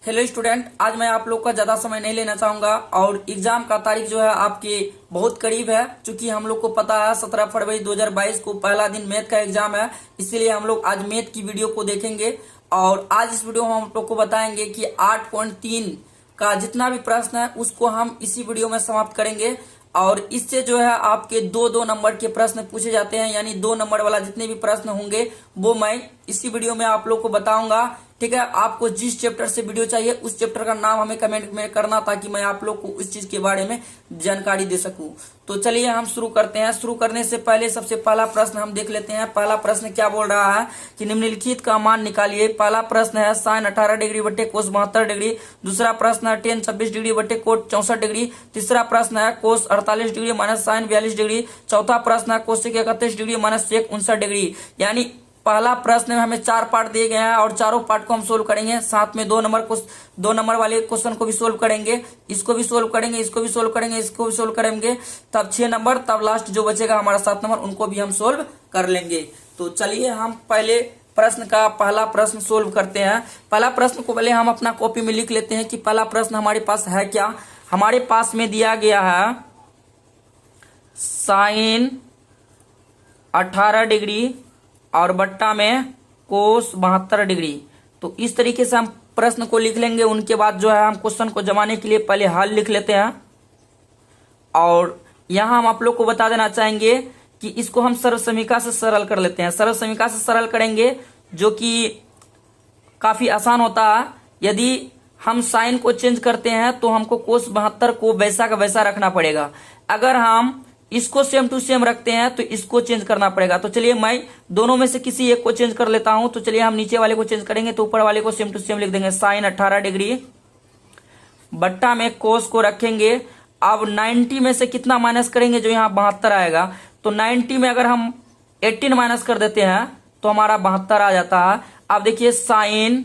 Hello student, आज मैं आप लोग का ज्यादा समय नहीं लेना चाहूंगा और एग्जाम का तारीख जो है आपके बहुत करीब है। क्योंकि हम लोग को पता है 17 फरवरी 2022 को पहला दिन मैथ का एग्जाम है, इसीलिए हम लोग आज मैथ की वीडियो को देखेंगे। और आज इस वीडियो में हम लोग को बताएंगे कि 8.3 का जितना भी प्रश्न है उसको हम इसी वीडियो में समाप्त करेंगे। और इससे जो है आपके दो दो नंबर के प्रश्न पूछे जाते हैं, यानी 2 नंबर वाला जितने भी प्रश्न होंगे वो मैं इसी वीडियो में आप लोग को बताऊंगा। ठीक है, आपको जिस चैप्टर से वीडियो चाहिए उस चैप्टर का नाम हमें कमेंट में करना, ताकि मैं आप लोग को उस चीज के बारे में जानकारी दे सकूं। तो चलिए हम शुरू करते हैं। शुरू करने से पहले सबसे पहला प्रश्न हम देख लेते हैं। पहला प्रश्न क्या बोल रहा है कि निम्नलिखित का मान निकालिए। पहला प्रश्न है साइन 18 डिग्री बटे कोस 72 डिग्री। दूसरा प्रश्न है टेन 26 डिग्री बटे कोट 64 डिग्री। तीसरा प्रश्न है cos 48 degree minus sine 42 degree. चौथा प्रश्न है cosec 31 degree minus sec 59 degree. यानी पहला प्रश्न में हमें 4 पार्ट दिए गए हैं और चारों पार्ट को हम सोल्व करेंगे। साथ में 2 नंबर वाले क्वेश्चन को भी सोल्व करेंगे, इसको भी सोल्व करेंगे, इसको भी सोल्व करेंगे, इसको भी सोल्व करेंगे। तब 6 नंबर, तब लास्ट जो बचेगा हमारा 7 नंबर, उनको भी हम सोल्व कर लेंगे। तो चलिए हम पहले प्रश्न का पहला प्रश्न सोल्व करते हैं। पहला प्रश्न को पहले हम अपना कॉपी में लिख लेते हैं कि पहला प्रश्न हमारे पास है क्या। हमारे पास में दिया गया है साइन 18 डिग्री और बट्टा में कोस 72 डिग्री। तो इस तरीके से हम प्रश्न को लिख लेंगे। उनके बाद जो है हम क्वेश्चन को जमाने के लिए पहले हल लिख लेते हैं। और यहां हम आप लोग को बता देना चाहेंगे कि इसको हम सरल समीकरण से सरल कर लेते हैं। सरल समीकरण से सरल करेंगे जो कि काफी आसान होता है। यदि हम साइन को चेंज करते हैं तो हमको कोस 72 को वैसा का वैसा रखना पड़ेगा। अगर हम इसको सेम टू सेम रखते हैं तो इसको चेंज करना पड़ेगा। तो चलिए मैं दोनों में से किसी एक को चेंज कर लेता हूं। तो चलिए हम नीचे वाले को चेंज करेंगे, तो ऊपर वाले को सेम टू सेम लिख देंगे। साइन 18 डिग्री बट्टा में कोस को रखेंगे। अब 90 में से कितना माइनस करेंगे, जो यहाँ 72 आएगा। तो 90 में अगर हम 18 माइनस कर देते हैं तो हमारा 72 आ जाता है। अब देखिए साइन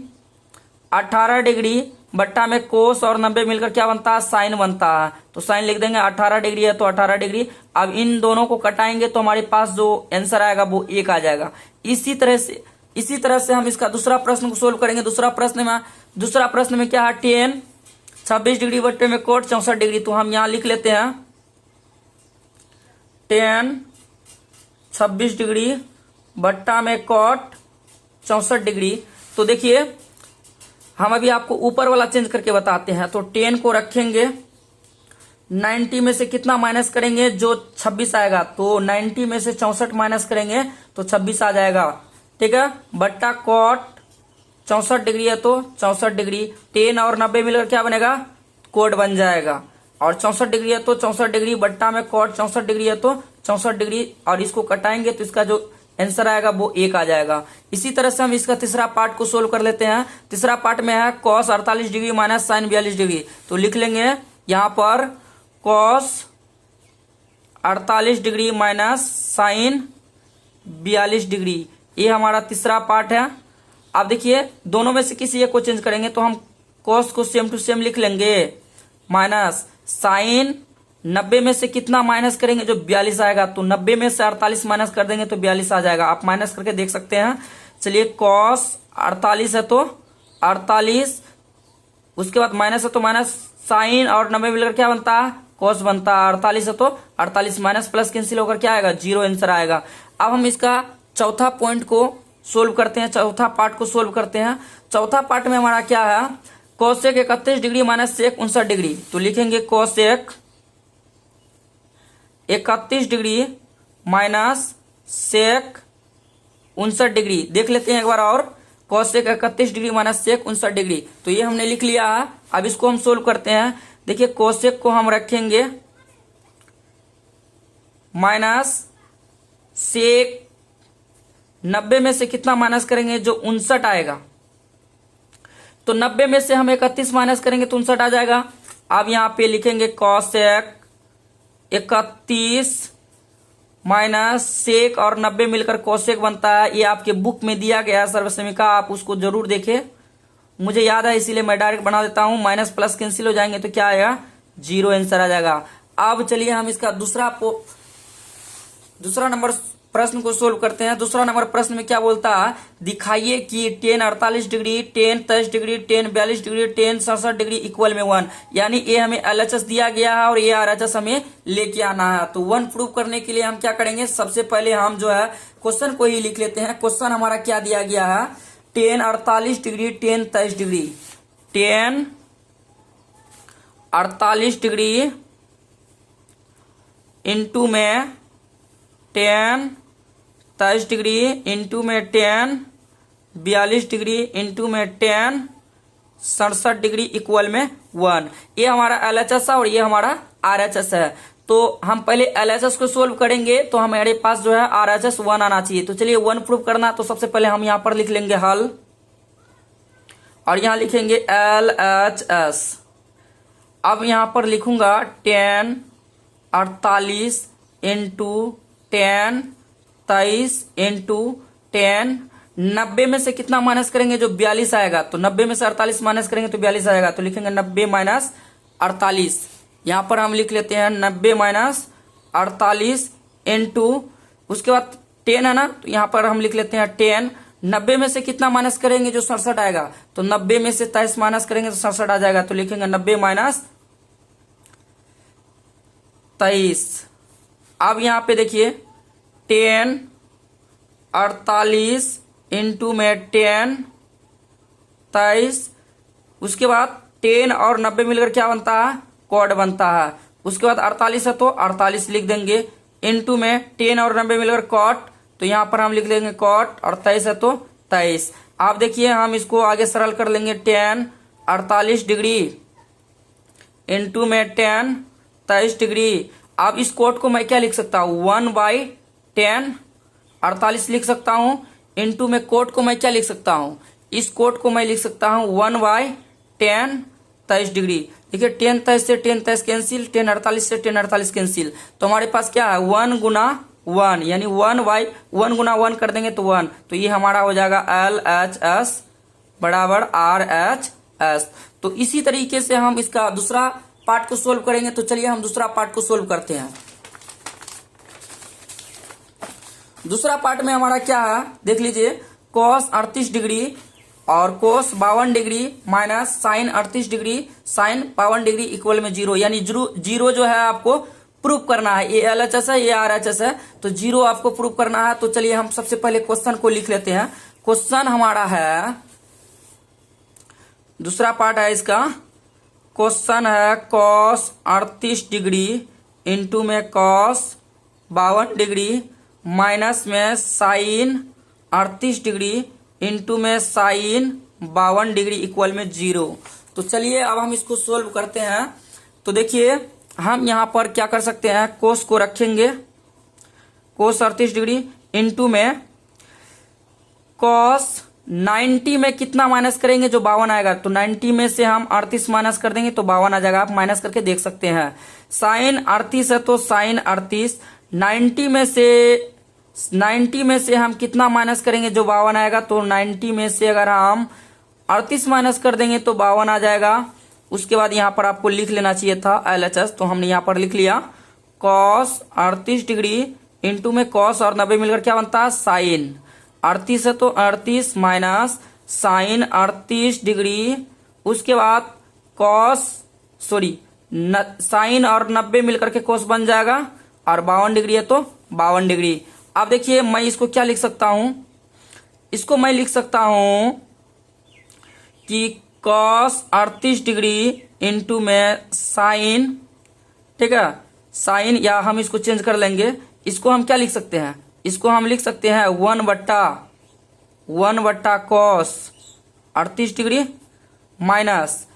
18 डिग्री बट्टा में कोस और 90 मिलकर क्या बनता है, साइन बनता है। तो साइन लिख देंगे, 18 डिग्री है तो 18 डिग्री। अब इन दोनों को कटाएंगे तो हमारे पास जो आंसर आएगा वो 1 आ जाएगा। इसी तरह से हम इसका दूसरा प्रश्न को सोल्व करेंगे। दूसरा प्रश्न में क्या है, टेन 26 डिग्री बट्टे में कोट 64 डिग्री। तो हम यहां लिख लेते हैं टेन 26 डिग्री बट्टा में कोट 64 डिग्री। तो देखिए हम अभी आपको ऊपर वाला चेंज करके बताते हैं। तो 10 को रखेंगे, 90 में से कितना माइनस करेंगे, जो 26 आएगा। तो 90 में से 64 माइनस करेंगे तो 26 आ जाएगा। ठीक है, बट्टा कॉट 64 डिग्री है तो 64 डिग्री। 10 और 90 मिलकर क्या बनेगा, कोट बन जाएगा। और 64 डिग्री है तो 64 डिग्री बट्टा में कॉट 64 डिग्री है तो 64 डिग्री। और इसको कटाएंगे तो इसका जो आंसर आएगा वो 1 आ जाएगा। इसी तरह से हम इसका तीसरा पार्ट को सोल्व कर लेते हैं। तीसरा पार्ट में है cos 48 degree minus sine 42 degree. तो लिख लेंगे यहां पर cos 48 degree minus sine 42 degree. ये हमारा तीसरा पार्ट है। अब देखिए दोनों में से किसी एक को चेंज करेंगे तो हम कॉस को सेम टू सेम लिख लेंगे माइनस साइन 90 में से कितना माइनस करेंगे, जो 42 आएगा। तो 90 में से 48 माइनस कर देंगे तो 42 आ जाएगा। आप माइनस करके देख सकते हैं। चलिए कॉस 48 है तो 48, उसके बाद माइनस है तो माइनस, साइन और 90 मिलकर क्या बनता है, कॉस बनता है। 48 है तो 48 माइनस प्लस कैंसिल होकर क्या आएगा, 0 आंसर आएगा। अब हम इसका चौथा पॉइंट को सोल्व करते हैं, चौथा पार्ट को सोल्व करते हैं। चौथा पार्ट में हमारा क्या है, cosec 31 degree minus sec 59 degree. तो लिखेंगे cosec 31 degree minus sec 59 degree. देख लेते हैं एक बार और, cosec 31 degree minus sec 59 degree. तो ये हमने लिख लिया है। अब इसको हम सोल्व करते हैं। देखिए कोसेक को हम रखेंगे माइनस सेक, 90 में से कितना माइनस करेंगे, जो 59 आएगा। तो 90 में से हम 31 माइनस करेंगे तो 59 आ जाएगा। अब यहां पे लिखेंगे कोसेक 31 माइनस सेक और 90 मिलकर कोसेक बनता है। ये आपके बुक में दिया गया है सर्व समीकरण, आप उसको जरूर देखें। मुझे याद है इसीलिए मैं डायरेक्ट बना देता हूं। माइनस प्लस कैंसिल हो जाएंगे तो क्या आएगा, 0 आंसर आ जाएगा। अब चलिए हम इसका दूसरा नंबर प्रश्न को सोल्व करते हैं। दूसरा नंबर प्रश्न में क्या बोलता है, दिखाइए कि tan 48 degree, tan 23 degree, tan 42 degree, tan 67 degree equal में 1, यानी ये हमें LHS दिया गया है और ये RHS हमें लेके आना है। तो 1 प्रूव करने के लिए हम क्या करेंगे, सबसे पहले हम जो है क्वेश्चन को ही लिख लेते हैं। क्वेश्चन हमारा क्या दिया गया है, tan 48 degree, tan 23 degree, tan 48 degree into में tan 23 डिग्री इंटू में tan 42 डिग्री इंटू में tan 67 डिग्री इक्वल में 1। ये हमारा LHS है और ये हमारा RHS है। तो हम पहले LHS को सोल्व करेंगे तो हमारे पास जो है RHS 1 आना चाहिए। तो चलिए 1 प्रूव करना, तो सबसे पहले हम यहाँ पर लिख लेंगे हल और यहाँ लिखेंगे LHS। अब यहाँ पर लिखूंगा tan 48 into tan 23 into tan 90 में से कितना माइनस करेंगे, जो 42 आएगा, तो 90 में से 48 माइनस करेंगे तो 42 आएगा। तो लिखेंगे 90 माइनस 48। यहाँ पर हम लिख लेते हैं 90 माइनस 48 इंटू, उसके बाद 10 है ना, तो यहाँ पर हम लिख लेते हैं 10। 90 में से कितना माइनस करेंगे, जो 67 आएगा, तो 90 में से 23 माइनस करेंगे तो 67 आ जाएगा। तो लिखेंगे 90 माइनस 23। अब यहाँ पे देखिए tan 48 इंटू में tan 23, उसके बाद 10 और 90 मिलकर क्या बनता है, कॉड बनता है। उसके बाद 48 है तो 48 लिख देंगे, इंटू में 10 और 90 मिलकर कॉट, तो यहाँ पर हम लिख लेंगे कॉट, और 23 है तो 23। आप देखिए हम इसको आगे सरल कर लेंगे, tan 48 डिग्री इंटू में tan 23 डिग्री। अब इस कोट को मैं क्या लिख सकता हूँ, 1/10 48 लिख सकता हूँ, इंटू में कोट को मैं क्या लिख सकता हूँ, इस कोट को मैं लिख सकता हूँ 1/10 23 डिग्री। देखिए 10 23 से 10 23 कैंसिल, 10 48 से 10 48 कैंसिल, तो हमारे पास क्या है 1 गुना 1, यानी 1 गुना 1 कर देंगे तो 1, तो ये हमारा हो जाएगा LHS बराबर RHS। तो इसी तरीके से हम इसका दूसरा पार्ट को सोल्व करेंगे। तो चलिए हम दूसरा पार्ट को सोल्व करते हैं। दूसरा पार्ट में हमारा क्या है, देख लीजिए, cos 38 डिग्री और cos 52 degree minus sin 38 degree sin 52 degree equal में 0, यानी जीरो जो है आपको प्रूव करना है। ये LHS है, ये RHS है, तो 0 आपको प्रूव करना है। तो चलिए हम सबसे पहले क्वेश्चन को लिख लेते हैं। क्वेश्चन हमारा है, दूसरा पार्ट है इसका, क्वेश्चन है cos 38 डिग्री इंटू में cos 52 डिग्री माइनस में sin 38 डिग्री इंटू में sin 52 डिग्री इक्वल में 0। तो चलिए अब हम इसको सोल्व करते हैं। तो देखिए हम यहाँ पर क्या कर सकते हैं, cos को रखेंगे, cos 38 डिग्री इंटू में cos 90 में कितना माइनस करेंगे, जो 52 आएगा, तो 90 में से हम 38 माइनस कर देंगे तो 52 आ जाएगा। आप माइनस करके देख सकते हैं। sin 38 है तो sin 38, 90 में से हम कितना माइनस करेंगे, जो 52 आएगा, तो 90 में से अगर हम 38 माइनस कर देंगे तो 52 आ जाएगा। उसके बाद यहाँ पर आपको लिख लेना चाहिए था LHS, तो हमने यहाँ पर लिख लिया cos 38 डिग्री इंटू में cos और 90 मिलकर क्या बनता है, sin 38 है तो 38 माइनस sin 38 डिग्री, उसके बाद sin और 90 मिलकर के cos बन जाएगा, और 52 डिग्री है तो 52 डिग्री। अब देखिए मैं इसको क्या लिख सकता हूं, इसको मैं लिख सकता हूं कि cos 38 डिग्री इंटू में sin, ठीक है, sin, या हम इसको चेंज कर लेंगे, इसको हम क्या लिख सकते हैं, इसको हम लिख सकते हैं 1/1 cos 38 डिग्री माइनस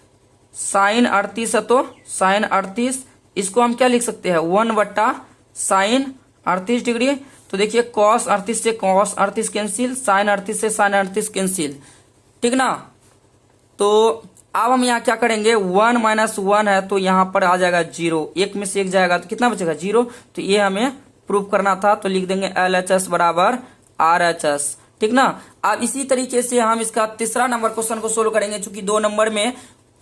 sin 38 है तो sin 38, इसको हम क्या लिख सकते हैं 1/sin 38 डिग्री। तो देखिए cos 38 से cos 38 कैंसिल, sin 38 से sin 38 कैंसिल, ठीक ना। तो अब हम यहाँ क्या करेंगे, 1 - 1 है तो यहाँ पर आ जाएगा 0, 1 में से 1 जाएगा तो कितना बचेगा 0। तो ये हमें प्रूव करना था, तो लिख देंगे LHS बराबर RHS, ठीक ना। अब इसी तरीके से हम इसका तीसरा नंबर क्वेश्चन को सोल्व करेंगे। चूंकि 2 नंबर में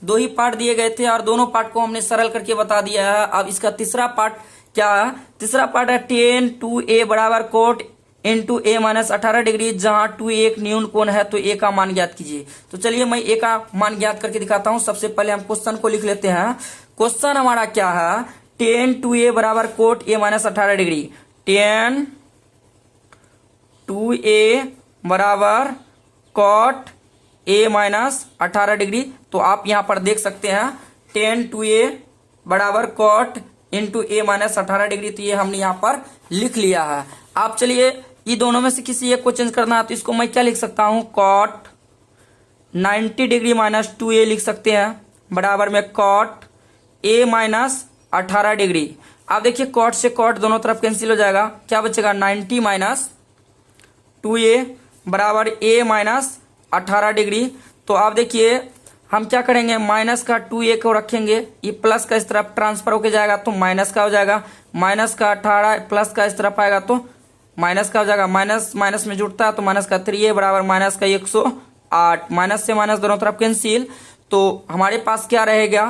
2 ही पार्ट दिए गए थे और दोनों पार्ट को हमने सरल करके बता दिया है। अब इसका तीसरा पार्ट क्या है, तीसरा पार्ट है tan 2a बराबर cot इंटू ए माइनस 18 डिग्री, जहां 2a एक न्यून कोण है तो a का मान ज्ञात कीजिए। तो चलिए मैं a का मान ज्ञात करके दिखाता हूं। सबसे पहले हम क्वेश्चन को लिख लेते हैं। क्वेश्चन हमारा क्या है, tan 2a बराबर cot a minus 18 degree. tan 2a बराबर कॉट a माइनस 18 डिग्री। तो आप यहां पर देख सकते हैं tan 2a बराबर कॉट इंटू ए माइनस 18 डिग्री। तो ये हमने यहाँ पर लिख लिया है। आप चलिए ये दोनों में से किसी एक को चेंज करना है, तो इसको मैं क्या लिख सकता हूं, कॉट 90 डिग्री माइनस 2a लिख सकते हैं बराबर में कॉट a माइनस 18 डिग्री। आप देखिए कॉट से कॉट दोनों तरफ कैंसिल हो जाएगा, क्या बचेगा 90 माइनस 2a बराबर a माइनस 18 डिग्री। तो आप देखिए हम क्या करेंगे, माइनस का 2a को रखेंगे, ये प्लस का इस तरफ ट्रांसफर होके जाएगा तो माइनस का हो जाएगा, माइनस का 18 प्लस का इस तरफ आएगा तो माइनस का हो जाएगा, माइनस माइनस में जुड़ता है तो माइनस का 3a बराबर माइनस का 108, माइनस से माइनस दोनों तरफ कैंसिल। तो हमारे पास क्या रहेगा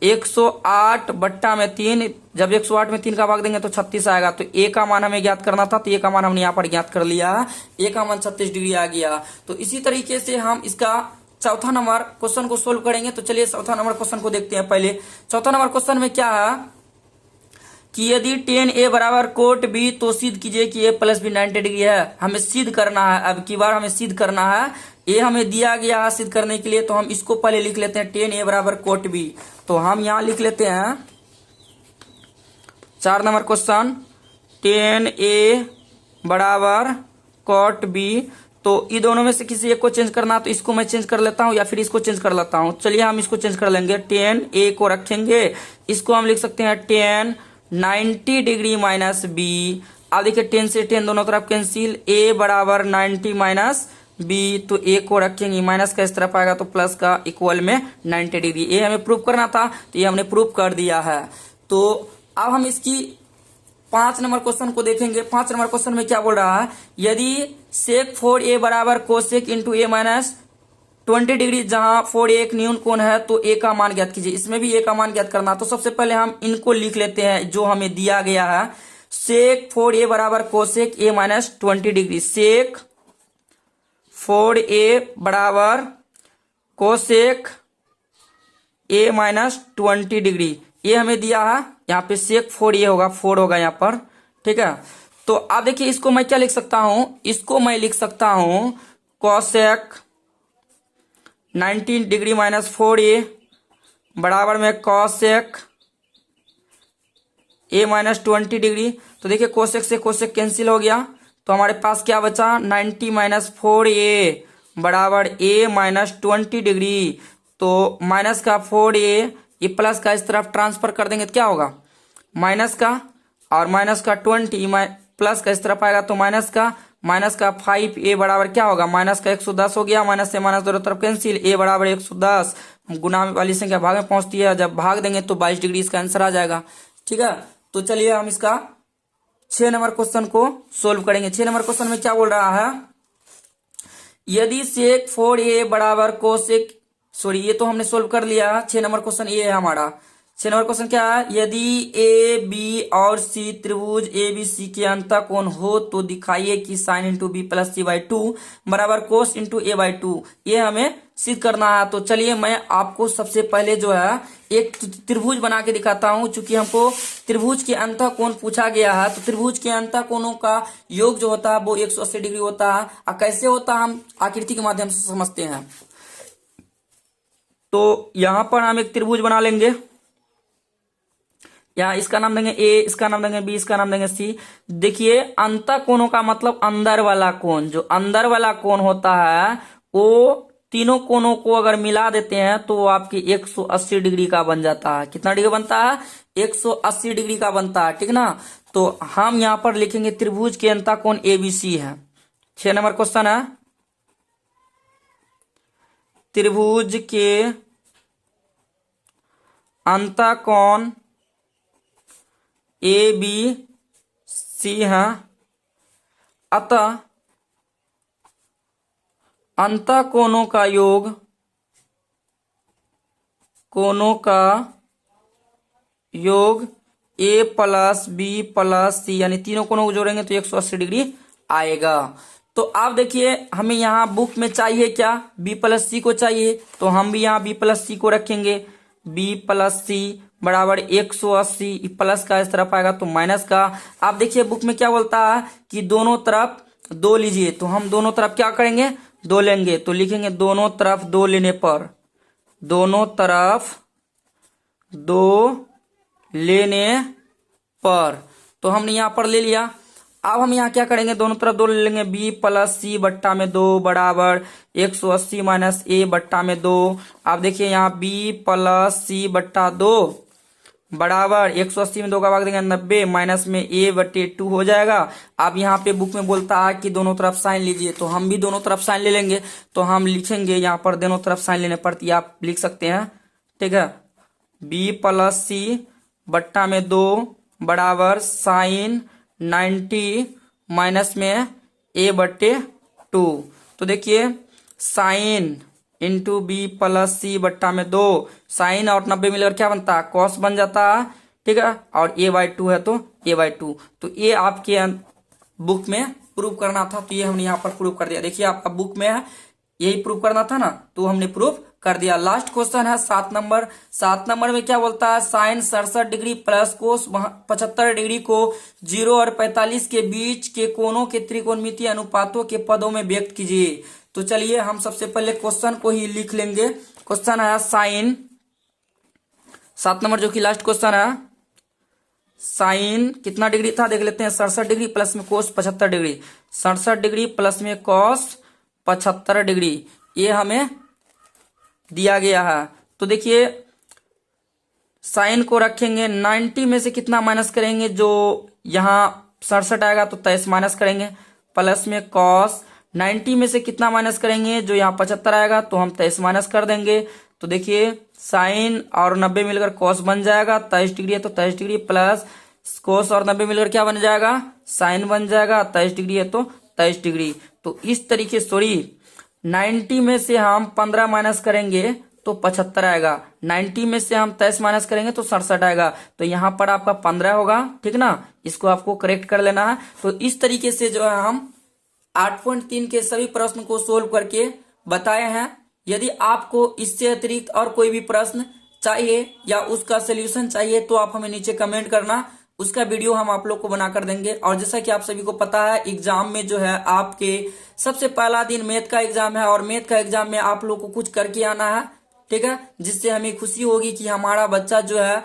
108 बट्टा में 3, जब 108 में 3 का भाग देंगे तो 36 आएगा। तो a का मान हमें ज्ञात करना था, तो a का मान हमने यहाँ पर ज्ञात कर लिया, a का मान 36 डिग्री आ गया। तो इसी तरीके से हम इसका चौथा नंबर क्वेश्चन को सोल्व करेंगे। तो चलिए चौथा नंबर क्वेश्चन को देखते हैं। पहले चौथा नंबर क्वेश्चन में क्या है कि यदि tan a बराबर कोट b तो सिद्ध कीजिए कि a प्लस बी 90 डिग्री है। हमें सिद्ध करना है, अब की बार हमें सिद्ध करना है। a हमें दिया गया है सिद्ध करने के लिए, तो हम इसको पहले लिख लेते हैं tan a बराबर कोट b। तो हम यहां लिख लेते हैं 4 नंबर क्वेश्चन, tan a बराबर कोट b। तो ये दोनों में से किसी एक को चेंज करना, तो इसको मैं चेंज कर लेता हूं या फिर इसको चेंज कर लेता हूं। चलिए हम इसको चेंज कर लेंगे, tan a को रखेंगे, इसको हम लिख सकते हैं tan 90 डिग्री माइनस b। अब देखिए tan से tan दोनों तरफ कैंसिल, a बराबर 90 माइनस b। तो a को रखेंगे, माइनस का इस तरफ आएगा तो प्लस का इक्वल में 90 डिग्री। ये हमें प्रूव करना था, तो ये हमने प्रूव कर दिया है। तो अब हम इसकी 5 नंबर क्वेश्चन को देखेंगे। 5 नंबर क्वेश्चन में क्या बोल रहा है, यदि सेक 4a बराबर cosec into a minus 20 degree, जहां 4a एक न्यून कोण है तो a का मान ज्ञात कीजिए। इसमें भी a का मान ज्ञात करना, तो सबसे पहले हम इनको लिख लेते हैं जो हमें दिया गया है। सेक 4a बराबर cosec a minus 20 degree, sec 4a बराबर कोसेक a माइनस 20 डिग्री, ये हमें दिया है। यहाँ पे सेक 4a होगा, 4 होगा यहाँ पर, ठीक है। तो आप देखिए इसको मैं क्या लिख सकता हूं, इसको मैं लिख सकता हूं कोसेक 90 डिग्री माइनस 4a बराबर में कोसेक a माइनस 20 डिग्री। तो देखिए कोसेक से कोसेक कैंसिल हो गया, तो हमारे पास क्या बचा 90 माइनस 4a बराबर a माइनस 20 डिग्री। तो माइनस का 4a ये प्लस का इस तरफ ट्रांसफर कर देंगे तो क्या होगा माइनस का, और माइनस का 20 प्लस का इस तरफ आएगा तो माइनस का 5a बराबर क्या होगा माइनस का 110 हो गया, माइनस से माइनस दोनों तरफ कैंसिल, a बराबर 110 गुना वाली संख्या भाग में पहुंचती है, जब भाग देंगे तो 22 डिग्री इसका आंसर आ जाएगा, ठीक है। तो चलिए हम इसका 6 नंबर क्वेश्चन को सोल्व करेंगे। 6 नंबर क्वेश्चन में क्या बोल रहा है, यदि सेक 4a बराबर कोसेक, सॉरी ये तो हमने सोल्व कर लिया। 6 नंबर क्वेश्चन ये है हमारा। 6 नंबर क्वेश्चन क्या है, यदि ए बी और सी त्रिभुज ए बी सी के अंतः कोण हो तो दिखाइए कि sine into B plus C by 2 बराबर कोस इंटू ए बाई 2। ये हमें सिद्ध करना है। तो चलिए मैं आपको सबसे पहले जो है एक त्रिभुज बना के दिखाता हूं। चूंकि हमको त्रिभुज के अंतः कोण पूछा गया है, तो त्रिभुज के अंतः कोणों का योग जो होता है वो 180 डिग्री होता है। और कैसे होता है हम आकृति के माध्यम से समझते हैं। तो यहां पर हम एक त्रिभुज बना लेंगे, यहाँ इसका नाम देंगे ए, इसका नाम देंगे बी, इसका नाम देंगे सी। देखिए अंतः कोणों का मतलब अंदर वाला कोण, जो अंदर वाला कोण होता है वो तीनों कोणों को अगर मिला देते हैं तो वो आपकी 180 डिग्री का बन जाता है। कितना डिग्री बनता है 180 डिग्री का बनता है, ठीक ना। तो हम यहाँ पर लिखेंगे त्रिभुज के अंतः कोण एबीसी है। 6 नंबर क्वेश्चन है, त्रिभुज के अंतः कोण ए बी सी है, अतः अंतः कोणों का योग, कोणों का योग ए प्लस बी प्लस सी, यानी तीनों कोणों को जोड़ेंगे तो 180 डिग्री आएगा। तो आप देखिए हमें यहाँ बुक में चाहिए क्या, बी प्लस सी को चाहिए, तो हम भी यहाँ बी प्लस सी को रखेंगे। बी प्लस सी बराबर 180, प्लस का इस तरफ आएगा तो माइनस का। आप देखिए बुक में क्या बोलता है कि दोनों तरफ 2 लीजिए, तो हम दोनों तरफ क्या करेंगे, 2 लेंगे। तो लिखेंगे दोनों तरफ 2 लेने पर, दोनों तरफ 2 लेने पर, तो हमने यहाँ पर ले लिया। अब हम यहाँ क्या करेंगे, दोनों तरफ 2 ले लेंगे। बी प्लस सी बट्टा में 2 बराबर 180 माइनस ए बट्टा में 2। आप देखिए यहाँ बी प्लस सी बट्टा 2 बराबर 180 में 2 का भाग देंगे 90 माइनस में ए बट्टे 2 हो जाएगा। अब यहाँ पे बुक में बोलता है कि दोनों तरफ साइन लीजिए, तो हम भी दोनों तरफ साइन ले लेंगे। तो हम लिखेंगे यहाँ पर दोनों तरफ साइन लेने पड़ती है, आप लिख सकते हैं, ठीक है। बी प्लस सी बट्टा में 2 बराबर साइन 90 माइनस में ए बट्टे 2। तो देखिए साइन इंटू बी प्लस सी बट्टा में 2, साइन और 90 मिलकर क्या बनता है, कॉस बन जाता है, ठीक है। और ए बाई 2 है तो ए बाई 2। तो ये आपके बुक में प्रूव करना था, तो ये हमने यहाँ पर प्रूव कर दिया। देखिए आपका बुक में है, यही प्रूव करना था ना, तो हमने प्रूव कर दिया। लास्ट क्वेश्चन है 7 नंबर। 7 नंबर में क्या बोलता है, sine 67 degree plus cos 75 degree को 0 और 45 के बीच के कोणों के त्रिकोणमितीय अनुपातों के पदों में व्यक्त कीजिए। तो चलिए हम सबसे पहले क्वेश्चन को ही लिख लेंगे। क्वेश्चन है साइन 7 नंबर जो कि लास्ट क्वेश्चन है, साइन कितना डिग्री था देख लेते हैं, 67 डिग्री प्लस में कोस 75 डिग्री, 67 डिग्री प्लस में कोस 75 डिग्री, ये हमें दिया गया है। तो देखिए साइन को रखेंगे 90 में से कितना माइनस करेंगे, जो यहाँ 67 आएगा तो 23 माइनस करेंगे, प्लस में कॉस 90 में से कितना माइनस करेंगे, जो यहाँ 75 आएगा तो हम 23 माइनस कर देंगे। तो देखिए साइन और 90 मिलकर कॉस बन जाएगा, 23 डिग्री है तो 23 डिग्री प्लस कोस और 90 मिलकर क्या बन जाएगा, साइन बन जाएगा, 23 डिग्री है तो 23 डिग्री। तो इस तरीके सॉरी 90 में से हम 15 माइनस करेंगे तो 75 आएगा, 90 में से हम 23 माइनस करेंगे तो 67 आएगा। तो यहाँ पर आपका 15 होगा, ठीक ना, इसको आपको करेक्ट कर लेना है। तो इस तरीके से जो है हम 8.3 के सभी प्रश्न को सोल्व करके बताए हैं। यदि आपको इससे अतिरिक्त और कोई भी प्रश्न चाहिए या उसका सोल्यूशन चाहिए तो आप हमें नीचे कमेंट करना, उसका वीडियो हम आप लोग को बना कर देंगे। और जैसा कि आप सभी को पता है एग्जाम में जो है आपके सबसे पहला दिन मैथ का एग्जाम है, और मैथ का एग्जाम में आप लोग को कुछ करके आना है, ठीक है, जिससे हमें खुशी होगी कि हमारा बच्चा जो है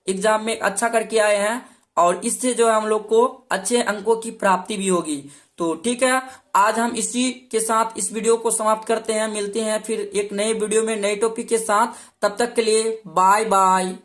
एग्जाम में अच्छा करके आए हैं, और इससे जो है हम लोग को अच्छे अंकों की प्राप्ति भी होगी। तो ठीक है, आज हम इसी के साथ इस वीडियो को समाप्त करते हैं। मिलते हैं फिर एक नए वीडियो में नए टॉपिक के साथ। तब तक के लिए बाय बाय।